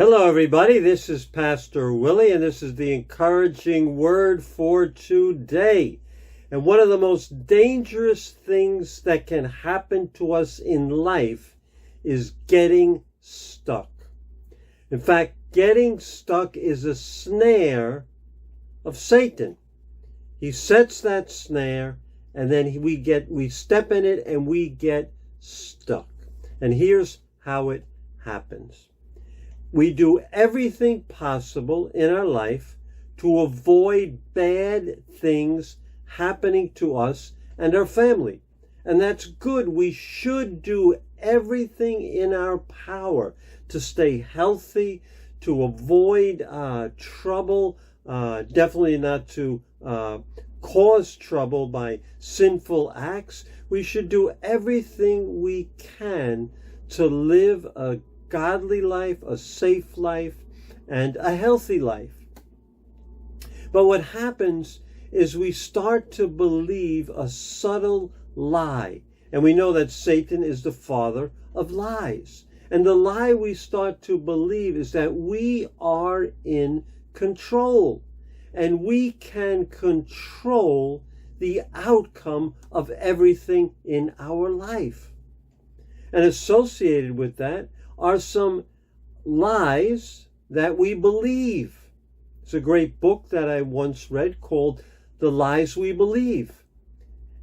Hello, everybody. This is Pastor Willie, and this is the encouraging word for today. And one of the most dangerous things that can happen to us in life is getting stuck. In fact, getting stuck is a snare of Satan. He sets that snare, and then we step in it and we get stuck. And here's how it happens. We do everything possible in our life to avoid bad things happening to us and our family. And that's good. We should do everything in our power to stay healthy, to avoid trouble, definitely not to cause trouble by sinful acts. We should do everything we can to live a godly life, a safe life, and a healthy life. But what happens is we start to believe a subtle lie. And we know that Satan is the father of lies. And the lie we start to believe is that we are in control. And we can control the outcome of everything in our life. And associated with that are some lies that we believe. It's a great book that I once read called The Lies We Believe.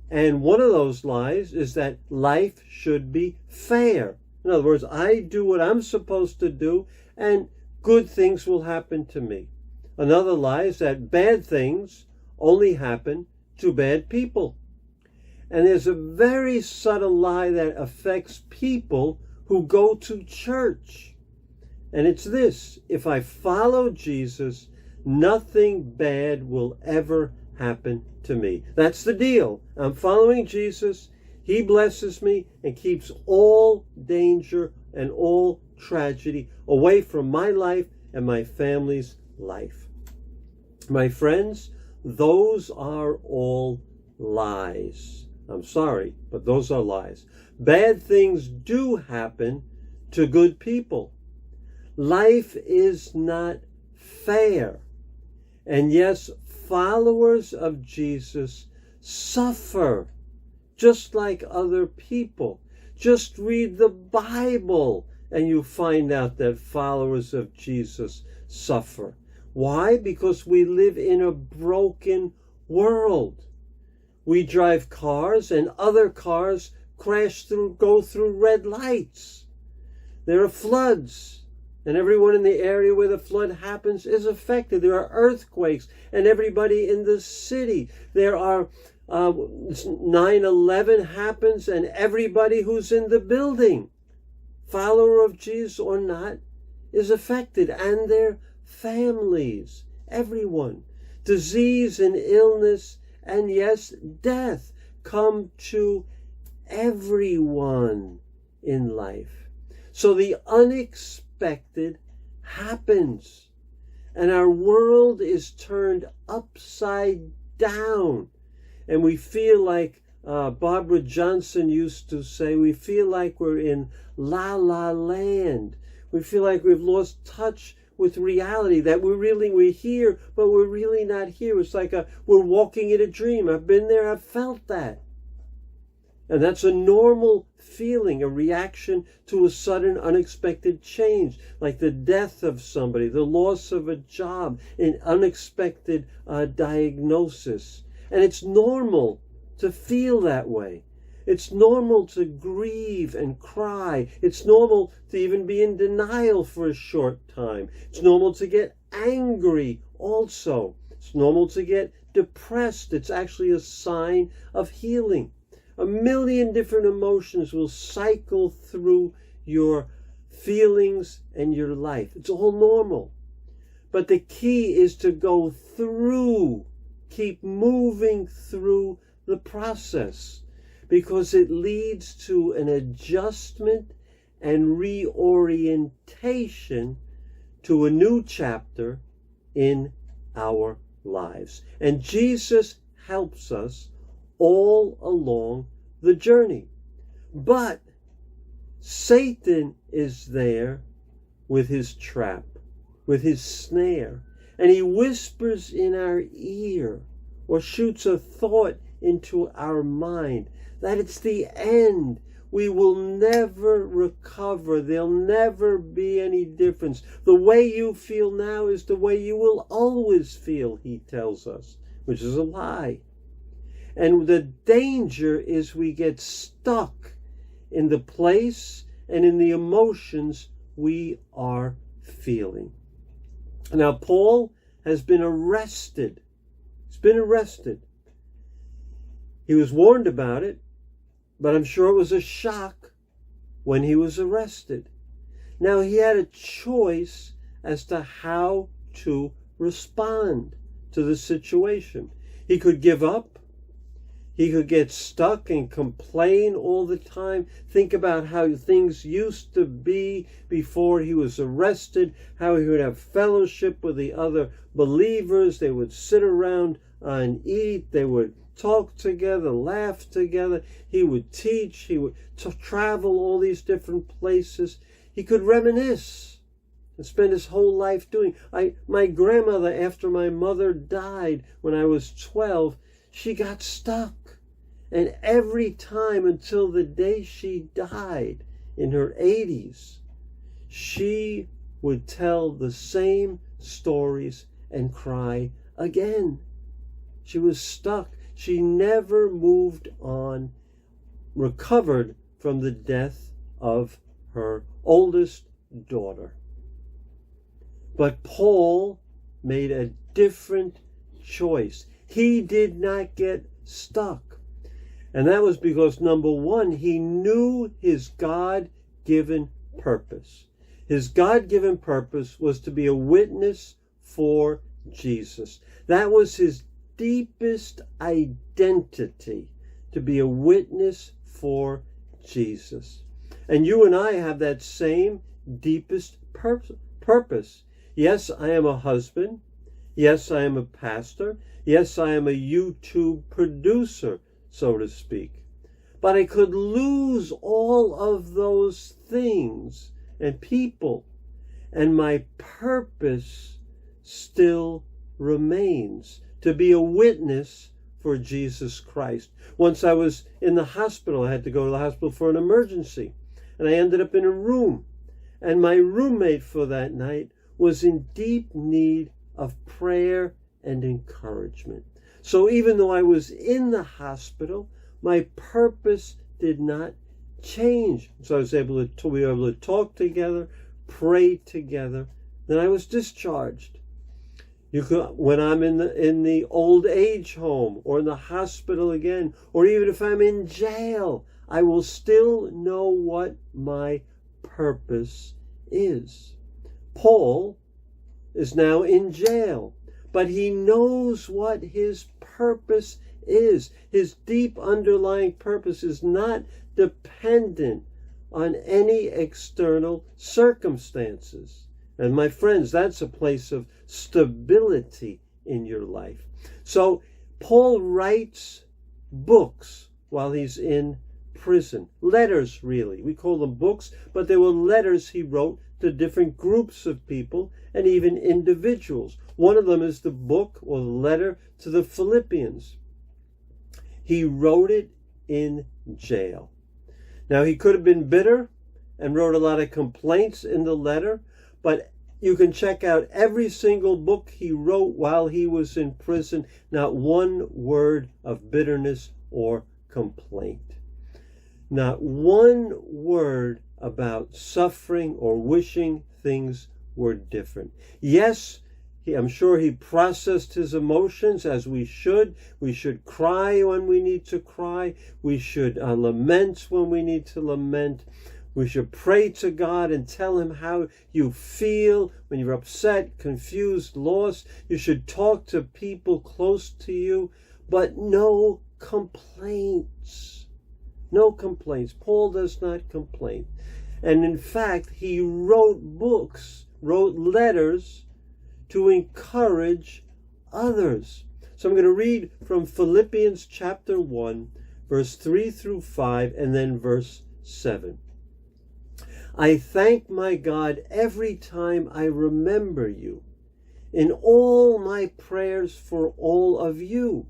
And one of those lies is that life should be fair. In other words, I do what I'm supposed to do and good things will happen to me. Another lie is that bad things only happen to bad people. And there's a very subtle lie that affects people who go to church. And it's this: if I follow Jesus, nothing bad will ever happen to me. That's the deal. I'm following Jesus. He blesses me and keeps all danger and all tragedy away from my life and my family's life. My friends, those are all lies. I'm sorry, but those are lies. Bad things do happen to good people. Life is not fair. And yes, followers of Jesus suffer just like other people. Just read the Bible and you find out that followers of Jesus suffer. Why? Because we live in a broken world. We drive cars and other cars go through red lights. There are floods, and everyone in the area where the flood happens is affected. There are earthquakes, and everybody in the city. There are 9/11 happens, and everybody who's in the building, follower of Jesus or not, is affected, and their families, everyone. Disease and illness, and yes, death come to everyone in life. So the unexpected happens, and our world is turned upside down. And we feel like Barbara Johnson used to say, we feel like we're in La La Land. We feel like we've lost touch with reality, that we're here, but we're really not here. It's like we're walking in a dream. I've been there, I've felt that. And that's a normal feeling, a reaction to a sudden unexpected change, like the death of somebody, the loss of a job, an unexpected diagnosis. And it's normal to feel that way. It's normal to grieve and cry. It's normal to even be in denial for a short time. It's normal to get angry also. It's normal to get depressed. It's actually a sign of healing. A million different emotions will cycle through your feelings and your life. It's all normal. But the key is to go through, keep moving through the process, because it leads to an adjustment and reorientation to a new chapter in our lives. And Jesus helps us all along the journey. But Satan is there with his trap, with his snare, and he whispers in our ear or shoots a thought into our mind that it's the end. We will never recover. There'll never be any difference. The way you feel now is the way you will always feel, he tells us, which is a lie. And the danger is we get stuck in the place and in the emotions we are feeling. Now, Paul has been arrested. He's been arrested. He was warned about it, but I'm sure it was a shock when he was arrested. Now, he had a choice as to how to respond to the situation. He could give up. He could get stuck and complain all the time. Think about how things used to be before he was arrested, how he would have fellowship with the other believers. They would sit around and eat. They would talk together, laugh together. He would teach. He would travel all these different places. He could reminisce and spend his whole life doing. My grandmother, after my mother died when I was 12, she got stuck. And every time until the day she died in her 80s, she would tell the same stories and cry again. She was stuck. She never moved on, recovered from the death of her oldest daughter. But Paul made a different choice. He did not get stuck. And that was because, number one, he knew his God-given purpose. His God-given purpose was to be a witness for Jesus. That was his deepest identity, to be a witness for Jesus. And you and I have that same deepest purpose. Yes, I am a husband. Yes, I am a pastor. Yes, I am a YouTube producer, so to speak. But I could lose all of those things and people, and my purpose still remains, to be a witness for Jesus Christ. Once I was in the hospital. I had to go to the hospital for an emergency, and I ended up in a room, and my roommate for that night was in deep need of prayer and encouragement. So even though I was in the hospital, my purpose did not change. So I was able to talk together, pray together. Then I was discharged. When I'm in the old age home or in the hospital again, or even if I'm in jail, I will still know what my purpose is. Paul is now in jail, but he knows what his purpose is. His deep underlying purpose is not dependent on any external circumstances. And my friends, that's a place of stability in your life. So Paul writes books while he's in prison. Letters, really. We call them books, but they were letters he wrote to different groups of people and even individuals. One of them is the book or the letter to the Philippians. He wrote it in jail. Now, he could have been bitter and wrote a lot of complaints in the letter, but you can check out every single book he wrote while he was in prison. Not one word of bitterness or complaint. Not one word about suffering or wishing things were different. Yes, I'm sure he processed his emotions as we should. We should cry when we need to cry. We should lament when we need to lament. We should pray to God and tell him how you feel when you're upset, confused, lost. You should talk to people close to you, but no complaints. No complaints. Paul does not complain. And in fact, he wrote books, wrote letters to encourage others. So I'm going to read from Philippians chapter 1, verse 3 through 5, and then verse 7. I thank my God every time I remember you in all my prayers for all of you.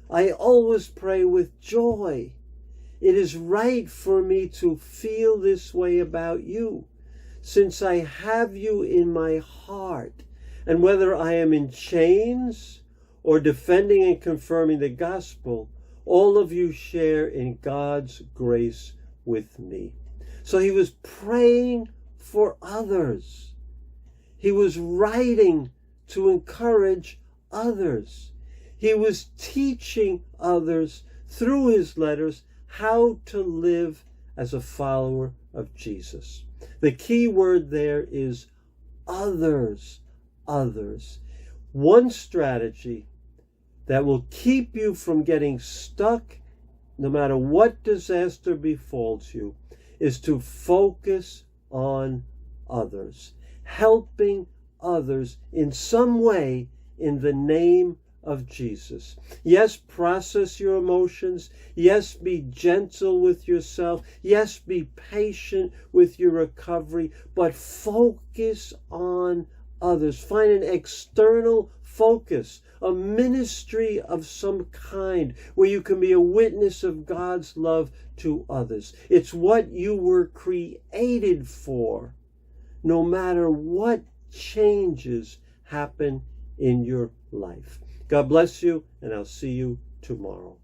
I always pray with joy. It is right for me to feel this way about you, since I have you in my heart. And whether I am in chains or defending and confirming the gospel, all of you share in God's grace with me. So he was praying for others. He was writing to encourage others. He was teaching others through his letters how to live as a follower of Jesus. The key word there is others. Others. One strategy that will keep you from getting stuck, no matter what disaster befalls you, is to focus on others, helping others in some way in the name of Jesus. Yes, process your emotions. Yes, be gentle with yourself. Yes, be patient with your recovery, but focus on others. Find an external focus, a ministry of some kind where you can be a witness of God's love to others. It's what you were created for, no matter what changes happen in your life. God bless you, and I'll see you tomorrow.